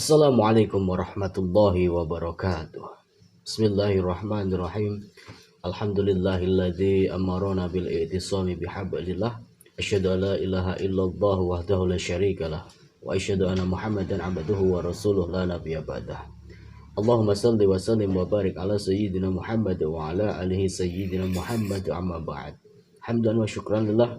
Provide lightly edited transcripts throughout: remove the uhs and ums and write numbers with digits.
Assalamualaikum warahmatullahi wabarakatuh. Bismillahirrahmanirrahim. Alhamdulillahilladzi amarona bil i'tisami bihablillah. Asyhadu an la ilaha illallah wahdahu la syarikalah wa asyhadu anna Muhammadan abduhu wa rasuluh la nabiyya ba'dah. Allahumma salli wa sallim wa barik ala sayyidina Muhammad wa ala alihi sayyidina Muhammad amma ba'd. Hamdan wa syukran lillah.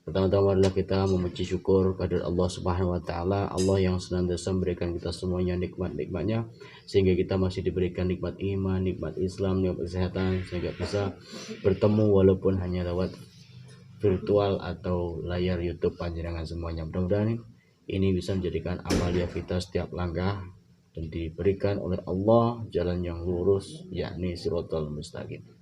Pertama-tama adalah kita memuji syukur kepada Allah Subhanahu wa taala, Allah yang senantiasa memberikan kita semuanya nikmat-nikmatnya sehingga kita masih diberikan nikmat iman, nikmat Islam, nikmat kesehatan sehingga bisa bertemu walaupun hanya lewat virtual atau layar YouTube panjenengan semuanya. Mudah-mudahan ini bisa menjadikan amalia kita setiap langkah dan diberikan oleh Allah jalan yang lurus, yakni Shiratal Mustaqim.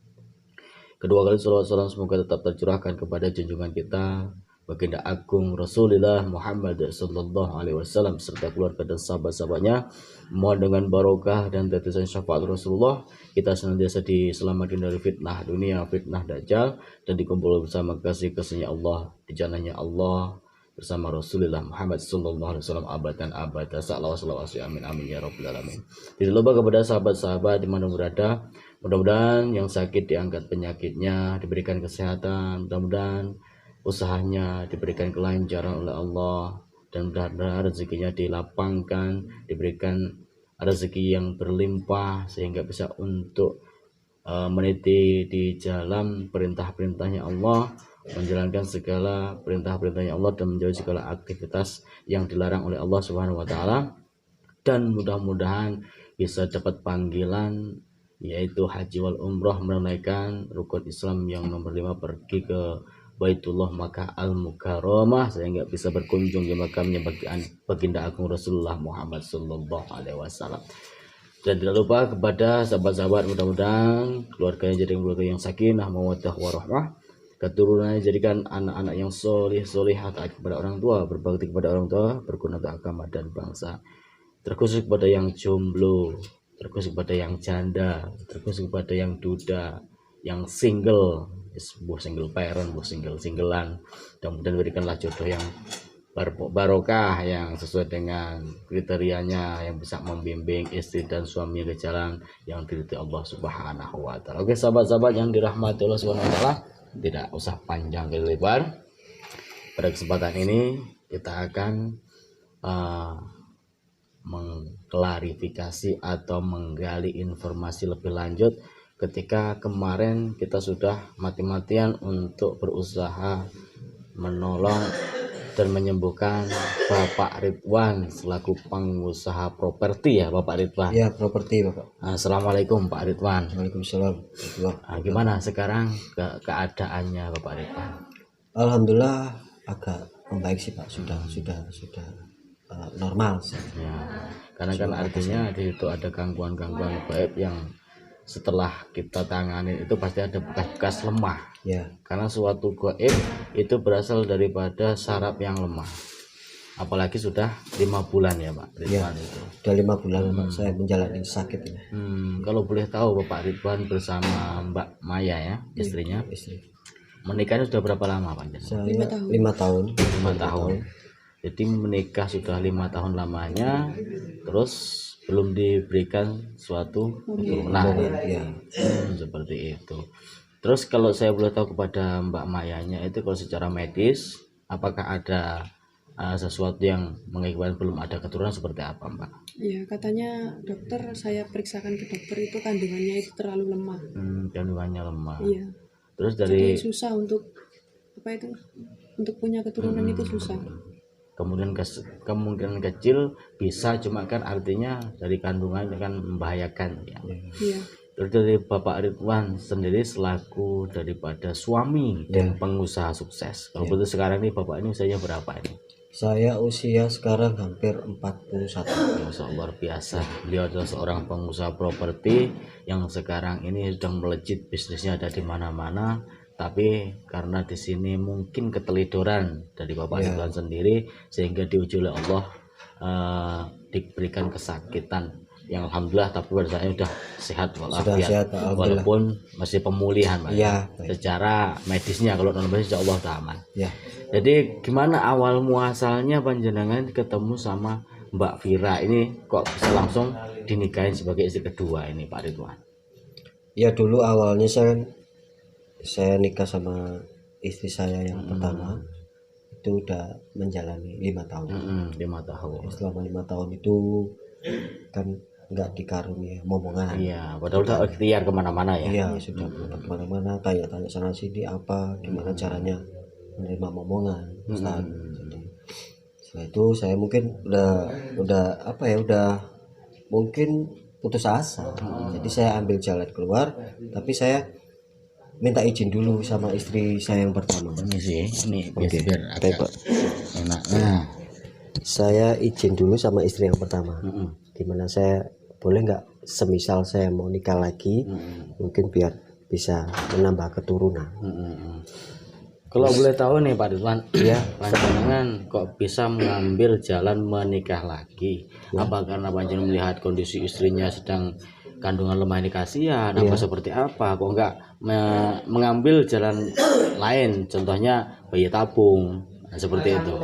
Kedua kali salawat salam semoga tetap tercurahkan kepada junjungan kita Baginda Agung Rasulullah Muhammad sallallahu alaihi wasallam serta keluarga dan sahabat-sahabatnya. Mohon dengan barokah dan tetesan syafaat Rasulullah kita senantiasa diselamatkan dari fitnah dunia, fitnah dajjal, dan dikumpul bersama kasih-kasihnya Allah di jannahnya Allah bersama Rasulullah Muhammad sallallahu alaihi wasallam abadan abada. Salawat amin amin ya rabbal alamin. Tidak lupa kepada sahabat-sahabat di mana berada, mudah-mudahan yang sakit diangkat penyakitnya, diberikan kesehatan, mudah-mudahan usahanya diberikan kelancaran oleh Allah, dan mudah-mudahan rezekinya dilapangkan, diberikan rezeki yang berlimpah sehingga bisa untuk meniti di jalan perintah-perintahnya Allah, menjalankan segala perintah-perintahnya Allah dan menjauhi segala aktivitas yang dilarang oleh Allah Subhanahu wa taala, dan mudah-mudahan bisa dapat panggilan yaitu haji wal umroh, menunaikan rukun Islam yang nomor 5, pergi ke Baitullah Makkah Al-Mukarramah sehingga bisa berkunjung di makamnya Baginda Agung Rasulullah Muhammad sallallahu alaihi wasallam. Dan tidak lupa kepada sahabat-sahabat, mudah-mudahan keluarganya jadi keluarga yang sakinah, mawaddah warahmah, keturunannya jadikan anak-anak yang solih solihah, taat kepada orang tua, berbakti kepada orang tua, berguna untuk agama dan bangsa. Terkhusus kepada yang jomblo, terkhusus kepada yang janda, terkhusus kepada yang duda, yang single, buah single parent, buah singlean, dan kemudian berikanlah jodoh yang barokah yang sesuai dengan kriterianya, yang bisa membimbing istri dan suami ke jalan yang diridhoi Allah Subhanahu wa taala. Oke sahabat-sahabat yang dirahmati Allah Subhanahu wa taala, tidak usah panjang lebar. Pada kesempatan ini kita akan mengklarifikasi atau menggali informasi lebih lanjut ketika kemarin kita sudah mati-matian untuk berusaha menolong dan menyembuhkan Bapak Ridwan selaku pengusaha properti, ya Bapak Ridwan? Ya, properti Bapak. Assalamualaikum Pak Ridwan. Waalaikumsalam. Gimana sekarang keadaannya Bapak Ridwan? Alhamdulillah agak membaik sih Pak, sudah normal sih. Ya, karena kan artinya di situ ada gangguan-gangguan gaib yang setelah kita tangani itu pasti ada bekas-bekas lemah. Ya. Karena suatu gaib itu berasal daripada saraf yang lemah. Apalagi sudah 5 bulan ya Pak Ridwan. Ya, itu. Sudah 5 bulan Pak saya menjalani sakit ini. Kalau boleh tahu Bapak Ridwan bersama Mbak Maya ya, istrinya. Istri. Menikahnya sudah berapa lama Pak? 5 tahun. 5 tahun. Jadi menikah sudah 5 tahun lamanya, terus belum diberikan suatu keturunan. Ya. Seperti itu. Terus kalau saya boleh tahu kepada Mbak Mayanya itu, kalau secara medis apakah ada sesuatu yang mengakibatkan belum ada keturunan, seperti apa Mbak? Ya, katanya dokter, saya periksakan ke dokter itu kandungannya itu terlalu lemah. Kandungannya lemah. Iya. Terus dari jadi susah untuk untuk punya keturunan itu susah. Kemungkinan kecil bisa, cuma kan artinya dari kandungan kan membahayakan ya. Iya. Terus dari Bapak Ridwan sendiri selaku daripada suami dan pengusaha sukses, kalau betul sekarang ini Bapak ini usianya berapa ini? Saya usia sekarang hampir 41. Masya Allah, luar biasa. Beliau adalah seorang pengusaha properti yang sekarang ini sedang melejit, bisnisnya ada di mana-mana. Tapi karena di sini mungkin ketelidoran dari Bapak Ridwan sendiri sehingga diuji oleh Allah, diberikan kesakitan yang alhamdulillah, tapi pada saat ini sudah sehat walafiat, walaupun masih pemulihan Pak. Ya, secara medisnya, kalau non medis insya Allah aman. Ya. Jadi gimana awal muasalnya panjenengan ketemu sama Mbak Vira ini kok bisa langsung dinikahin sebagai istri kedua ini Pak Ridwan? Ya dulu awalnya saya nikah sama istri saya yang pertama itu udah menjalani 5 tahun. 5 tahun. Selama 5 tahun itu kan nggak dikaruniai momongan. Iya, padahal udah ikhtiar kemana-mana ya. Iya, sudah kemana-mana, tanya-tanya sana sini apa gimana caranya menerima momongan, Ustaz. Jadi setelah itu saya mungkin udah apa ya, udah mungkin putus asa. Jadi saya ambil jalan keluar, tapi saya minta izin dulu sama istri saya yang pertama. Ini sih, ini Oke, biar agak Pak. enak. Nah, Saya izin dulu sama istri yang pertama. Dimana saya boleh nggak semisal saya mau nikah lagi, mungkin biar bisa menambah keturunan. Kalau boleh tahu nih Pak Ridwan, ya panjenengan kok bisa mengambil jalan menikah lagi? Apa karena panjenengan melihat kondisi istrinya sedang kandungan lemah ini kasihan, apa seperti apa? Kok enggak mengambil jalan lain, contohnya bayi tabung, nah, seperti itu?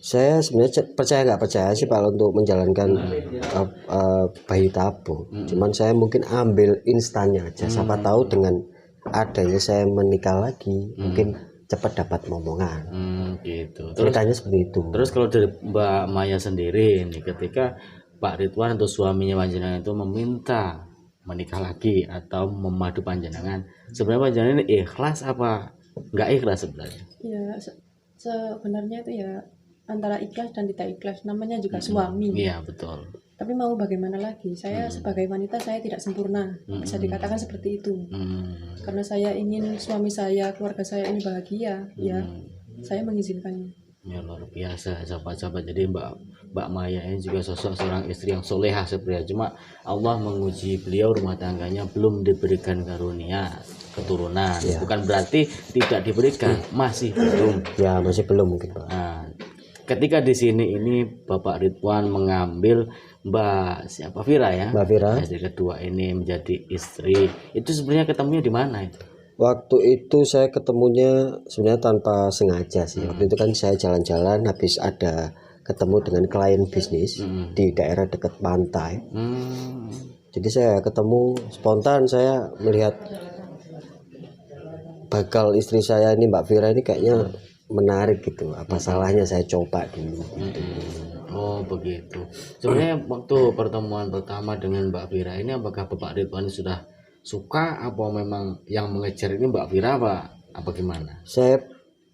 Saya sebenarnya percaya nggak percaya sih Pak untuk menjalankan bayi tabung. Cuman saya mungkin ambil instannya aja. Siapa tahu dengan adanya saya menikah lagi, mungkin cepat dapat momongan. Gitu. Ceritanya seperti itu. Terus kalau dari Mbak Maya sendiri nih, ketika Pak Ridwan atau suaminya panjenengan itu meminta menikah lagi atau memadu panjenengan, sebenarnya panjenengan ini ikhlas apa nggak ikhlas sebenarnya? Ya sebenarnya itu ya antara ikhlas dan tidak ikhlas, namanya juga suami. Iya betul. Tapi mau bagaimana lagi, saya sebagai wanita saya tidak sempurna, bisa dikatakan seperti itu. Karena saya ingin suami saya, keluarga saya ini bahagia, ya saya mengizinkannya. Ya luar biasa sahabat-sahabat. Jadi Mbak Maya ini juga sosok seorang istri yang solehah sebenarnya. Cuma Allah menguji beliau, rumah tangganya belum diberikan karunia keturunan. Bukan berarti tidak diberikan, masih belum. Ya masih belum mungkin Pak. Nah, ketika di sini ini Bapak Ridwan mengambil Mbak siapa Vira ya, Mbak Vira. istri kedua ini menjadi istri, itu sebenarnya ketemunya di mana itu? Waktu itu saya ketemunya sebenarnya tanpa sengaja sih. Waktu itu kan saya jalan-jalan habis ada ketemu dengan klien bisnis di daerah dekat pantai. Jadi saya ketemu spontan, saya melihat bakal istri saya ini Mbak Vira ini kayaknya menarik gitu. Apa salahnya saya coba dulu gitu. Oh begitu. Sebenarnya waktu pertemuan pertama dengan Mbak Vira ini, apakah Bapak Ridwan sudah suka, apa memang yang mengejar ini Mbak Vira apa gimana? Saya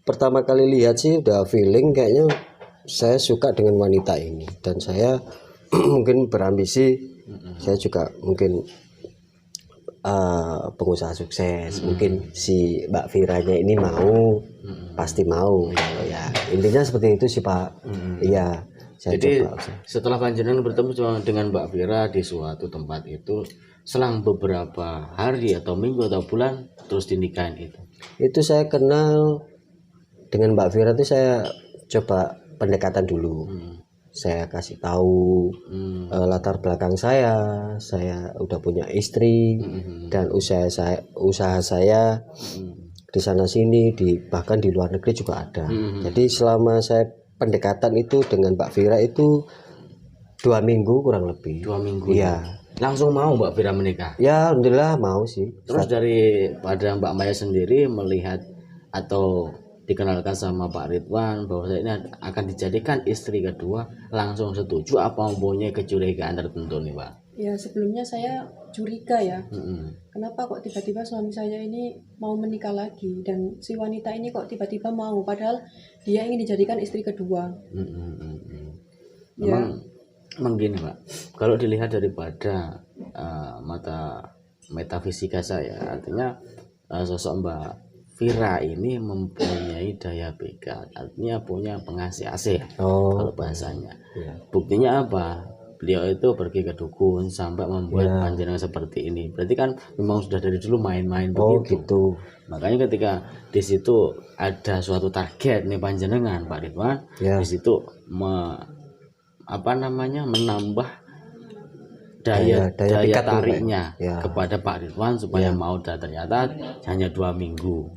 pertama kali lihat sih udah feeling kayaknya saya suka dengan wanita ini, dan saya mungkin berambisi, saya juga mungkin pengusaha sukses. Mungkin si Mbak Viranya ini mau, pasti mau. Ya intinya seperti itu sih Pak. Iya. Jadi setelah panjenengan bertemu dengan Mbak Vira di suatu tempat itu, selang beberapa hari atau minggu atau bulan terus dinikahin itu. Itu saya kenal dengan Mbak Vira itu saya coba pendekatan dulu. Saya kasih tahu latar belakang saya udah punya istri, dan usaha saya di sana sini, bahkan di luar negeri juga ada. Jadi selama saya pendekatan itu dengan Mbak Vira itu 2 minggu kurang lebih. 2 minggu. Iya. Langsung mau Mbak Vira menikah? Ya alhamdulillah mau sih. Terus daripada Mbak Maya sendiri melihat atau dikenalkan sama Pak Ridwan bahwa saya ini akan dijadikan istri kedua, langsung setuju apa mempunyai kecurigaan tertentu nih Pak? Ya sebelumnya saya curiga ya, kenapa kok tiba-tiba suami saya ini mau menikah lagi, dan si wanita ini kok tiba-tiba mau, padahal dia ingin dijadikan istri kedua. Memang gini Pak, kalau dilihat daripada mata metafisika saya, artinya sosok Mbak Vira ini mempunyai daya pikat, artinya punya pengasih AC kalau bahasanya. Buktinya apa? Beliau itu pergi ke dukun sampai membuat panjenengan seperti ini. Berarti kan memang sudah dari dulu main-main begitu. Gitu. Makanya ketika di situ ada suatu target nih panjenengan Pak Ridwan, di situ menambah daya tariknya kepada Pak Ridwan supaya mau, dan ternyata hanya 2 minggu.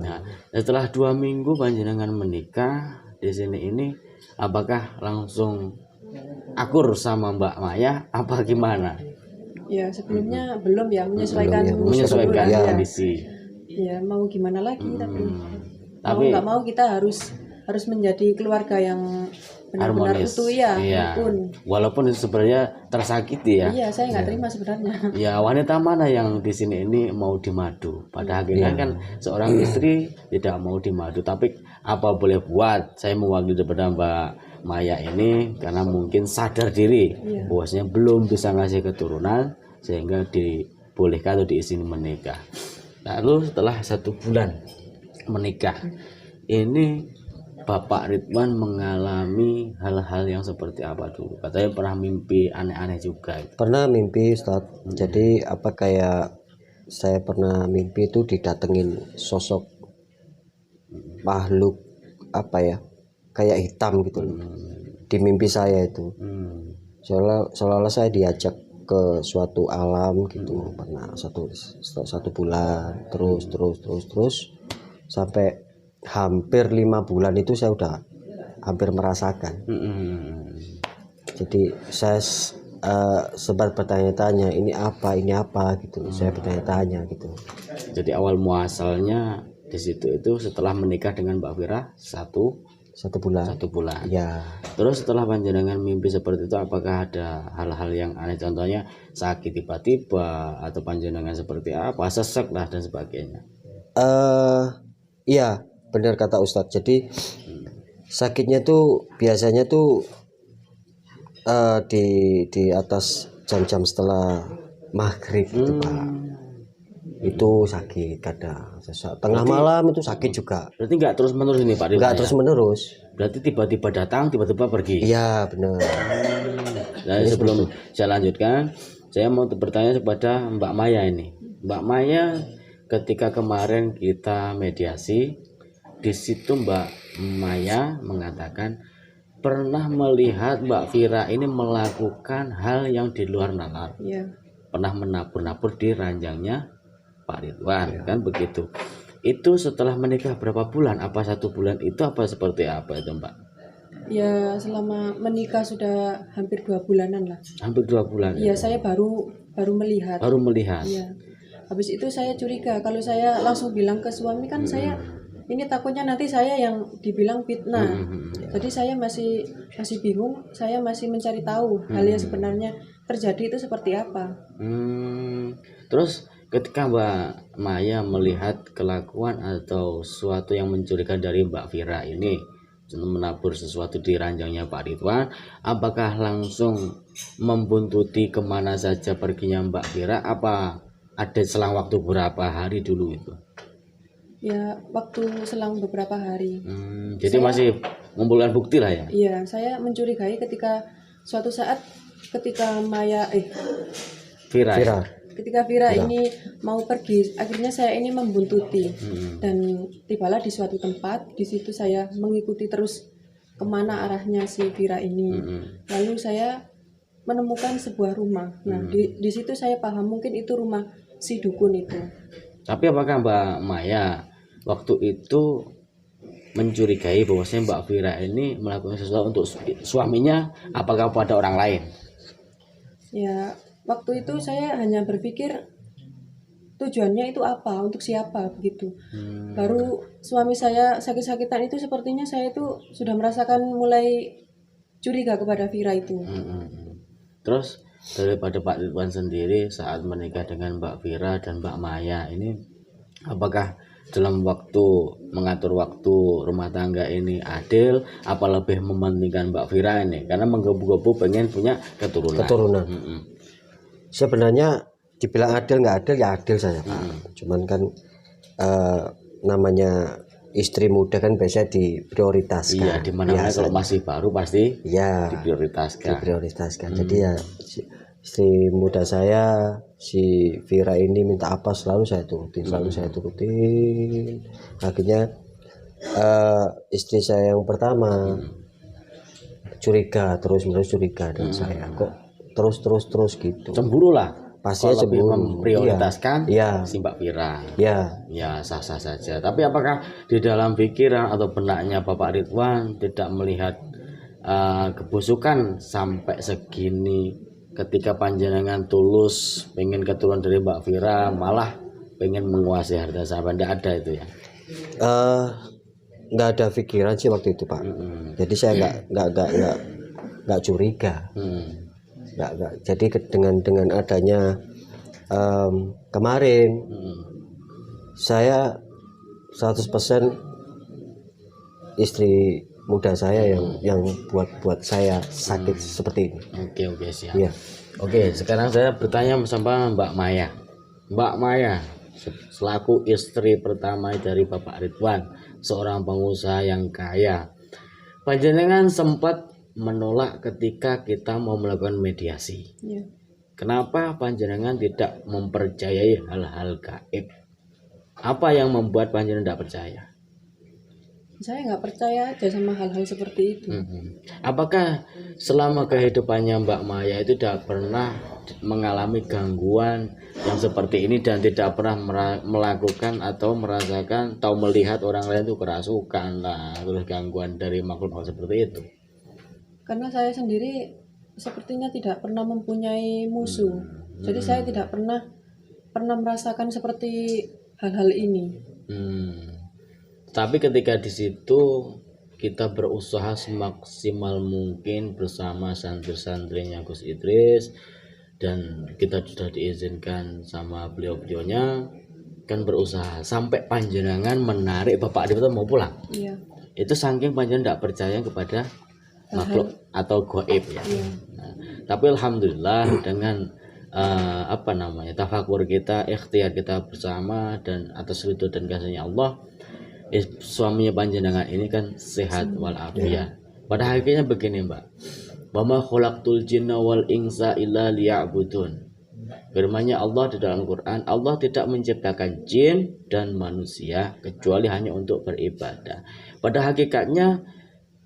Nah, setelah 2 minggu panjenengan menikah di sini ini, apakah langsung akur sama Mbak Maya apa gimana? Ya sebelumnya belum ya, menyesuaikan Belum ya, Menyesuaikan dulu lah, ya. kondisi. Ya mau gimana lagi, tapi mau Tapi nggak mau kita harus menjadi keluarga yang benar-benar harmonis. utuh ya, Iya. rukun. Walaupun itu sebenarnya tersakiti ya. Iya, saya nggak terima sebenarnya. Ya, wanita mana yang di sini ini mau dimadu? Pada akhirnya kan seorang istri tidak mau dimadu, tapi apa boleh buat? Saya mewakili daripada Mbak Maya ini karena mungkin sadar diri bahwasanya belum bisa ngasih keturunan sehingga dibolehkan atau diizini menikah. Lalu setelah 1 bulan menikah, ini Bapak Ridwan mengalami hal-hal yang seperti apa dulu? Katanya pernah mimpi aneh-aneh juga. Pernah mimpi Ustaz. Jadi apa kayak saya pernah mimpi itu didatengin sosok makhluk apa ya? Kayak hitam gitu loh. Di mimpi saya itu. Seolah-olah saya diajak ke suatu alam gitu. Pernah satu bulan terus sampai hampir 5 bulan itu saya udah hampir merasakan. Jadi saya sempat bertanya-tanya ini apa gitu. Saya bertanya-tanya gitu. Jadi awal muasalnya di situ itu setelah menikah dengan Mbak Fira satu bulan. Ya. Terus setelah panjenengan mimpi seperti itu, apakah ada hal-hal yang aneh, contohnya sakit tiba-tiba atau panjenengan seperti apa, sesek lah dan sebagainya? Iya, benar kata Ustadz. Jadi sakitnya tuh biasanya tuh di atas jam-jam setelah maghrib itu Pak. Itu sakit kadang. Tengah malam itu sakit juga. Berarti nggak terus menerus ini Pak? Nggak terus menerus. Berarti tiba-tiba datang, tiba-tiba pergi. Iya benar. Nah, sebelum saya lanjutkan, saya mau bertanya kepada Mbak Maya ini. Mbak Maya, ketika kemarin kita mediasi, di situ Mbak Maya mengatakan pernah melihat Mbak Fira ini melakukan hal yang di luar nalar. Iya. Pernah menabur-nabur di ranjangnya Pak Ridwan, kan begitu. Itu setelah menikah berapa bulan? Apa 1 bulan itu apa seperti apa itu Mbak? Ya selama menikah sudah hampir 2 bulanan lah. Hampir 2 bulan. Iya, saya baru melihat. Baru melihat. Iya. Habis itu saya curiga, kalau saya langsung bilang ke suami kan saya ini takutnya nanti saya yang dibilang fitnah. Jadi saya masih bingung, saya masih mencari tahu hal yang sebenarnya terjadi itu seperti apa. Terus ketika Mbak Maya melihat kelakuan atau sesuatu yang mencurigakan dari Mbak Fira ini, menabur sesuatu di ranjangnya Pak Ridwan, apakah langsung membuntuti kemana saja perginya Mbak Fira? Apa ada selang waktu berapa hari dulu itu? Ya waktu selang beberapa hari. Jadi masih mengumpulkan bukti lah ya? Iya, saya mencurigai ketika suatu saat ketika Fira. Ketika Fira ini mau pergi, akhirnya saya ini membuntuti dan tibalah di suatu tempat. Di situ saya mengikuti terus kemana arahnya si Fira ini. Lalu saya menemukan sebuah rumah. Nah, di situ saya paham mungkin itu rumah si dukun itu. Tapi apakah Mbak Maya waktu itu mencurigai bahwasanya Mbak Fira ini melakukan sesuatu untuk suaminya, apakah pada orang lain? Ya, waktu itu saya hanya berpikir tujuannya itu apa, untuk siapa begitu. Baru suami saya sakit-sakitan itu sepertinya saya itu sudah merasakan mulai curiga kepada Fira itu. Terus daripada Pak Ridwan sendiri saat menikah dengan Mbak Fira dan Mbak Maya ini, apakah dalam waktu mengatur waktu rumah tangga ini adil, apa lebih mementingkan Mbak Fira ini karena menggebu-gebu pengen punya keturunan. Sebenarnya dibilang adil nggak adil ya adil saya Pak. Cuman kan namanya istri muda kan biasanya diprioritaskan. Iya, dimana-mana kalau masih baru pasti diprioritaskan. Jadi ya istri muda saya si Fira ini minta apa selalu saya turutin. Akhirnya istri saya yang pertama curiga terus-menerus dengan saya, kok terus gitu. Cemburu lah. Pastinya lebih cemburu. memprioritaskan Iya. si Mbak Fira. Ya, Ya sah-sah saja. Tapi apakah di dalam pikiran atau benaknya Bapak Ridwan tidak melihat kebusukan sampai segini ketika panjenengan tulus pengen keturunan dari Mbak Vira malah pengen menguasai harta sahabat, tidak ada itu ya? Nggak ada pikiran sih waktu itu Pak. Jadi saya nggak curiga. Nggak. Jadi dengan adanya kemarin saya 100% istri muda saya yang buat saya sakit seperti ini. Oke siap. Iya. Oke, sekarang saya bertanya sama Mbak Maya. Mbak Maya, selaku istri pertama dari Bapak Ridwan, seorang pengusaha yang kaya, panjenengan sempat menolak ketika kita mau melakukan mediasi. Iya. Kenapa panjenengan tidak mempercayai hal-hal gaib? Apa yang membuat panjenengan tidak percaya? Saya nggak percaya aja sama hal-hal seperti itu. Apakah selama kehidupannya Mbak Maya itu tidak pernah mengalami gangguan yang seperti ini dan tidak pernah melakukan atau merasakan atau melihat orang lain itu kerasukan lah, terus gangguan dari makhluk seperti itu? Karena saya sendiri sepertinya tidak pernah mempunyai musuh. Jadi saya tidak pernah merasakan seperti hal-hal ini. Tapi ketika di situ kita berusaha semaksimal mungkin bersama santri-santrinya Gus Idris, dan kita sudah diizinkan sama beliau-beliaunya, kan berusaha sampai panjenengan menarik Bapak Adi mau pulang. Iya. Itu saking panjenengan tidak percaya kepada makhluk atau gaib ya. Iya. Nah, tapi alhamdulillah dengan tafakur kita, ikhtiar kita bersama dan atas ridho dan kasihnya Allah, suaminya panjenengan ini kan sehat walafiat. Pada akhirnya begini Mbak, wa ma khalaqtul jinna wal insa illa liya'budun. Firman-Nya Allah di dalam Quran, Allah tidak menciptakan jin dan manusia kecuali hanya untuk beribadah. Pada hakikatnya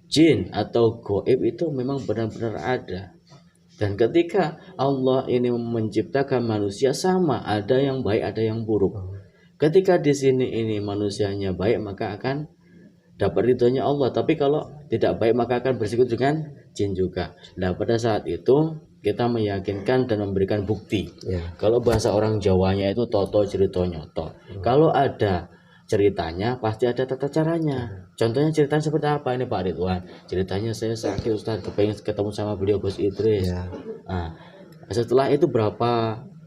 jin atau gaib itu memang benar-benar ada. Dan ketika Allah ini menciptakan manusia sama, ada yang baik, ada yang buruk. Ketika di sini ini manusianya baik, maka akan dapat ridhonya Allah. Tapi kalau tidak baik, maka akan bersekutu dengan jin juga. Nah, pada saat itu kita meyakinkan dan memberikan bukti. Kalau bahasa orang Jawanya itu toto cerita nyoto. Kalau ada ceritanya, pasti ada tata caranya. Contohnya ceritanya seperti apa ini Pak Ridwan? Ceritanya saya sakit Ustaz, kepengen ketemu sama beliau Gus Idris. Nah, setelah itu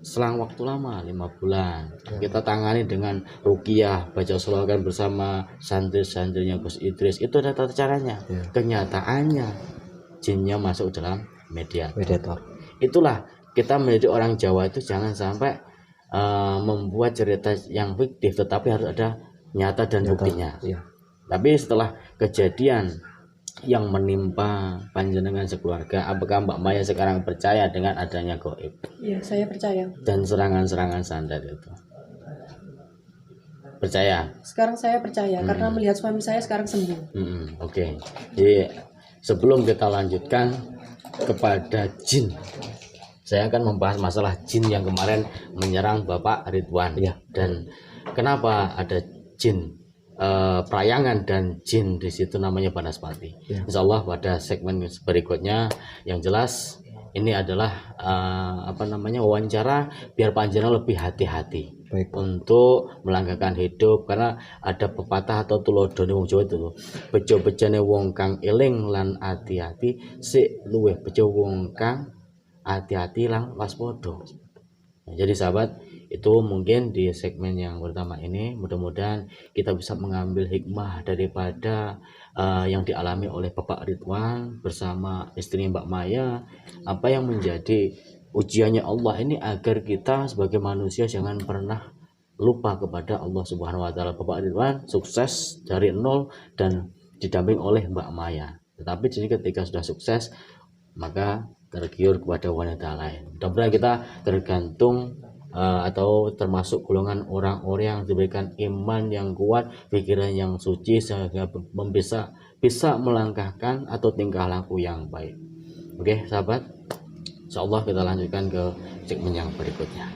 selang waktu lama 5 bulan kita tangani dengan ruqyah, baca sholawat bersama santri-santrinya Gus Idris. Itu ada tata caranya. Kenyataannya jinnya masuk dalam mediator. Itulah kita menjadi orang Jawa itu jangan sampai membuat cerita yang fiktif, tetapi harus ada nyata dan buktinya. Tapi setelah kejadian yang menimpa panjenengan sekeluarga, apakah Mbak Maya sekarang percaya dengan adanya gaib? Iya, saya percaya. Dan serangan-serangan santet itu? Percaya? Sekarang saya percaya karena melihat suami saya sekarang sembuh. Oke. Jadi sebelum kita lanjutkan kepada jin, saya akan membahas masalah jin yang kemarin menyerang Bapak Ridwan. Dan kenapa ada jin perayangan dan jin di situ namanya Banaspati. Insya Allah pada segmen berikutnya. Yang jelas ini adalah wawancara biar panjenengan lebih hati-hati untuk melanggakan hidup, karena ada pepatah atau tulodone wong Jawa itu, bejo-bejane wong kang eling lan hati-hati sik luwih bejo wong kang hati-hati lan waspada. Jadi sahabat, itu mungkin di segmen yang pertama ini mudah-mudahan kita bisa mengambil hikmah daripada yang dialami oleh Bapak Ridwan bersama istri Mbak Maya, apa yang menjadi ujiannya Allah ini, agar kita sebagai manusia jangan pernah lupa kepada Allah Subhanahu wa taala. Bapak Ridwan sukses dari nol dan didamping oleh Mbak Maya. Tetapi jadi ketika sudah sukses maka tergiur kepada wanita lain. Mudah-mudahan kita tergantung atau termasuk golongan orang-orang yang diberikan iman yang kuat, pikiran yang suci, sehingga bisa melangkahkan atau tingkah laku yang baik. Oke sahabat, insyaallah kita lanjutkan ke segmen yang berikutnya.